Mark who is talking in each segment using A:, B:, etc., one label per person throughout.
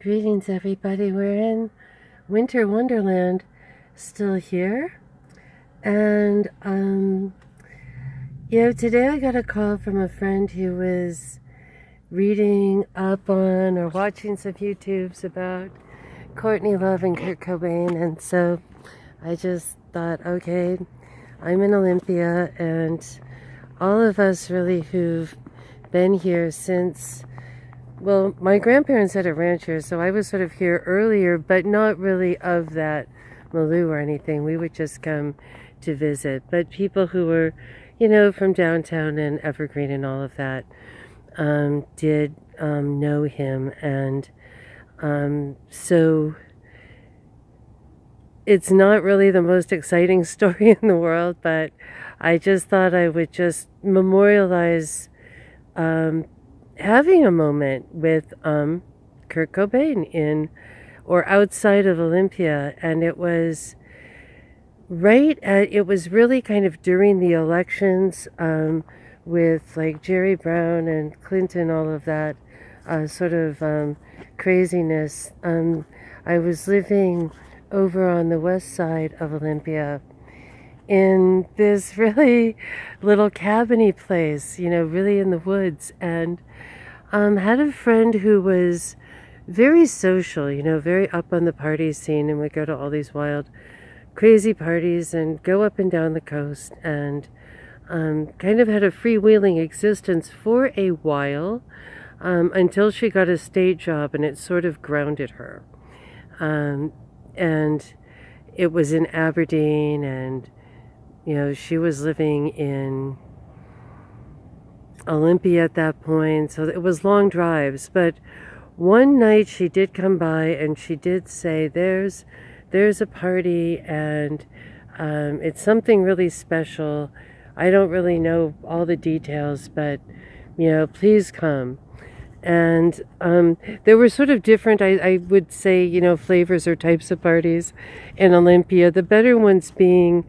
A: Greetings, everybody. We're in Winter Wonderland, still here. And, today I got a call from a friend who was reading up on or watching some YouTubes about Courtney Love and Curt Cobain. And so I just thought, okay, I'm in Olympia, and all of us really who've been here since... Well, my grandparents had a ranch here, so I was sort of here earlier, but not really of that milieu or anything. We would just come to visit. But people who were, from downtown and Evergreen and all of that did know him. And so it's not really the most exciting story in the world, but I just thought I would just memorialize having a moment with Curt Cobain in or outside of Olympia. And it was it was really kind of during the elections with like Jerry Brown and Clinton, all of that sort of craziness. I was living over on the west side of Olympia in this really little cabin-y place, really in the woods, and had a friend who was very social, very up on the party scene, and would go to all these wild, crazy parties and go up and down the coast, and kind of had a freewheeling existence for a while until she got a state job, and it sort of grounded her. And it was in Aberdeen, and she was living in Olympia at that point, so it was long drives. But one night she did come by, and she did say, there's a party, and it's something really special. I don't really know all the details, but please come. And there were sort of different, I would say, flavors or types of parties in Olympia. The better ones being,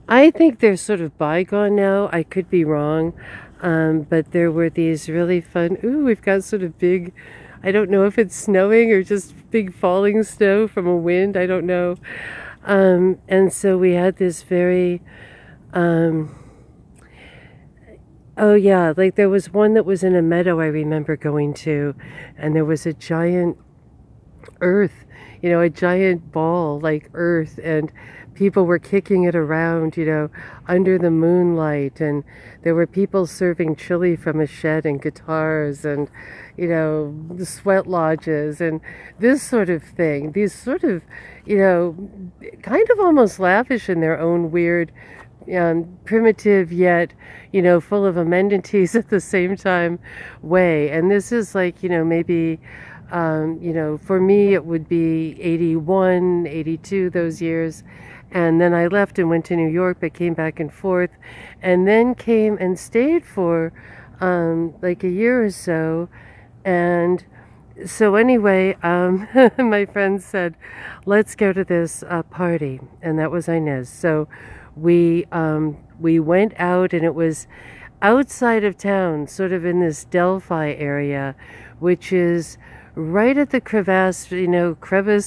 A: I think they're sort of bygone now. I could be wrong. But there were these really fun, we've got sort of big, I don't know if it's snowing or just big falling snow from a wind. I don't know. And so we had this very, like there was one that was in a meadow I remember going to, and there was a giant earth, a giant ball like earth, and people were kicking it around, under the moonlight, and there were people serving chili from a shed and guitars and, the sweat lodges and this sort of thing. These sort of, kind of almost lavish in their own weird, primitive yet, full of amenities at the same time way. And this is like, maybe... for me, it would be 81, 82, those years. And then I left and went to New York, but came back and forth, and then came and stayed for like a year or so. And so anyway, my friend said, let's go to this party. And that was Inez. So we went out, and it was outside of town, sort of in this Delphi area, which is right at the crevice,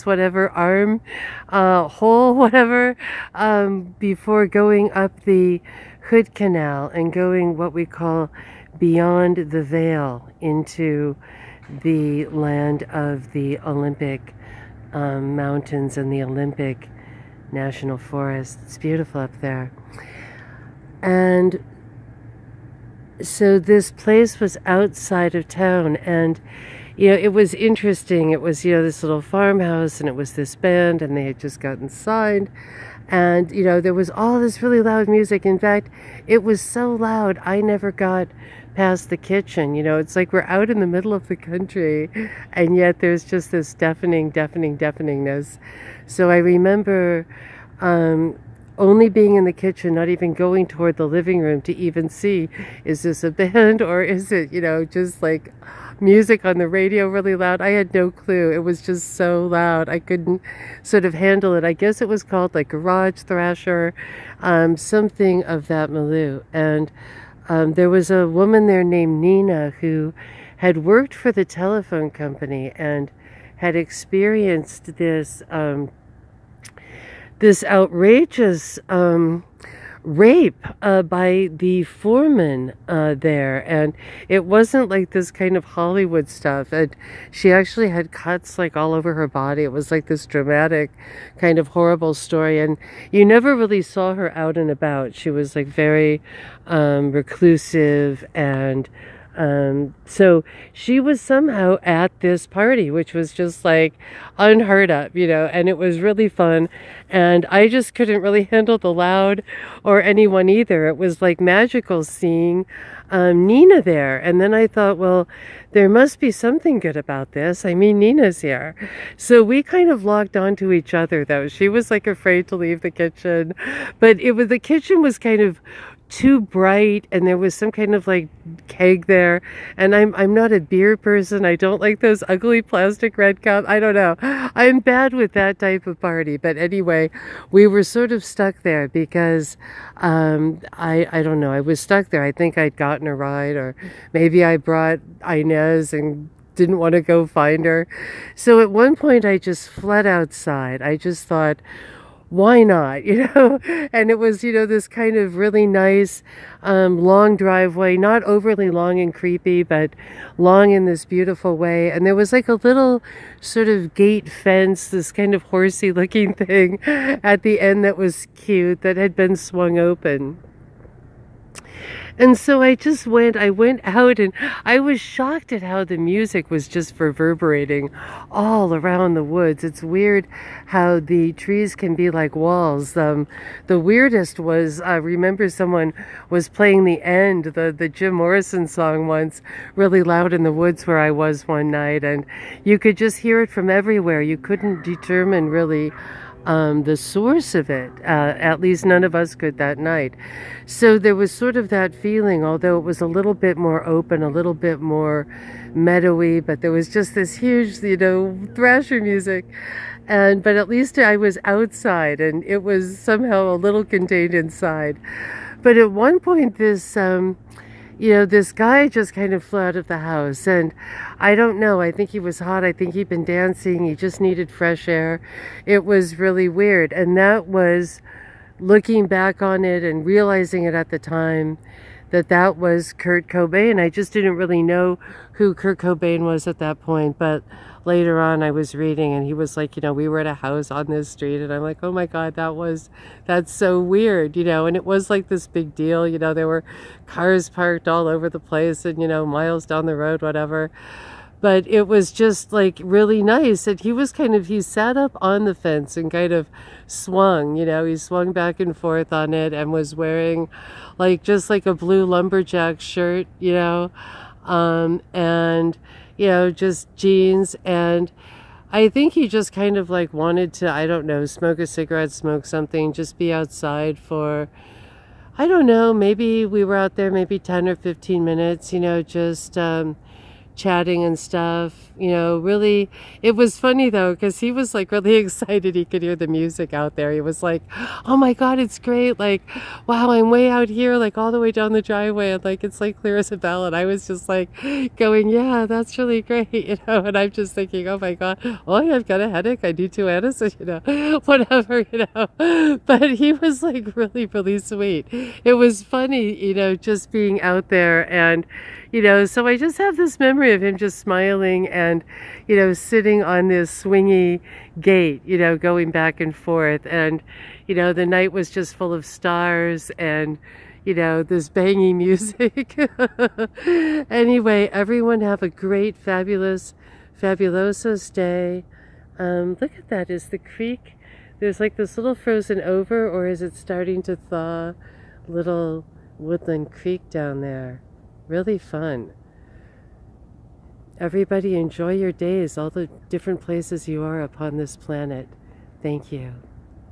A: whatever, arm, hole, whatever, before going up the Hood Canal and going what we call beyond the veil into the land of the Olympic mountains and the Olympic National Forest. It's beautiful up there. And so this place was outside of town, and it was interesting. It was, this little farmhouse, and it was this band, and they had just gotten signed. And, there was all this really loud music. In fact, it was so loud, I never got past the kitchen. It's like we're out in the middle of the country, and yet there's just this deafeningness. So I remember only being in the kitchen, not even going toward the living room to even see, is this a band or is it, just like music on the radio really loud? I had no clue. It was just so loud. I couldn't sort of handle it. I guess it was called like garage thrasher, something of that milieu. And there was a woman there named Nina who had worked for the telephone company and had experienced this outrageous rape by the foreman there, and it wasn't like this kind of Hollywood stuff, and she actually had cuts like all over her body. It was like this dramatic kind of horrible story, and you never really saw her out and about. She was like very reclusive, and so she was somehow at this party, which was just like unheard of, and it was really fun. And I just couldn't really handle the loud or anyone either. It was like magical seeing Nina there. And then I thought, well, there must be something good about this. I mean, Nina's here. So we kind of locked onto each other, though. She was like afraid to leave the kitchen, but the kitchen was kind of too bright, and there was some kind of like keg there, and I'm not a beer person. I don't like those ugly plastic red cups. I don't know, I'm bad with that type of party. But anyway, we were sort of stuck there because I don't know, I was stuck there. I think I'd gotten a ride, or maybe I brought Inez and didn't want to go find her. So at one point I just fled outside. I just thought, why not, and it was, this kind of really nice long driveway, not overly long and creepy, but long in this beautiful way. And there was like a little sort of gate fence, this kind of horsey looking thing at the end that was cute, that had been swung open. And so I went out, and I was shocked at how the music was just reverberating all around the woods. It's weird how the trees can be like walls. The weirdest was, I remember someone was playing the end, the Jim Morrison song once, really loud in the woods where I was one night, and you could just hear it from everywhere. You couldn't determine really the source of it. At least none of us could that night. So there was sort of that feeling, although it was a little bit more open, a little bit more meadowy, but there was just this huge, thrasher music. But at least I was outside, and it was somehow a little contained inside. But at one point, this guy just kind of flew out of the house, and I don't know, I think he was hot. I think he'd been dancing. He just needed fresh air. It was really weird. And that was, looking back on it and realizing it at the time, that was Curt Cobain. I just didn't really know who Curt Cobain was at that point, but later on I was reading, and he was like, we were at a house on this street, and I'm like, oh my God, that's so weird, and it was like this big deal, there were cars parked all over the place, and miles down the road, whatever. But it was just like really nice. And he sat up on the fence and kind of swung, he swung back and forth on it, and was wearing just like a blue lumberjack shirt, and, just jeans. And I think he just kind of wanted to, I don't know, smoke a cigarette, smoke something, just be outside for, I don't know, maybe we were out there maybe 10 or 15 minutes, just, chatting and stuff, really. It was funny though, because he was really excited he could hear the music out there. He was like, oh my God, it's great, wow, I'm way out here, all the way down the driveway, and it's clear as a bell. And I was just going, yeah, that's really great, and I'm just thinking, oh my God, oh, I've got a headache, I need to medicine, whatever, but he was really, really sweet. It was funny, just being out there. And so I just have this memory of him just smiling and, sitting on this swingy gate, going back and forth. And, the night was just full of stars and, this banging music. Anyway, everyone have a great, fabulous, fabulosos day. Look at that. Is the creek, there's this little frozen over, or is it starting to thaw? Little woodland creek down there. Really fun. Everybody enjoy your days, all the different places you are upon this planet. Thank you.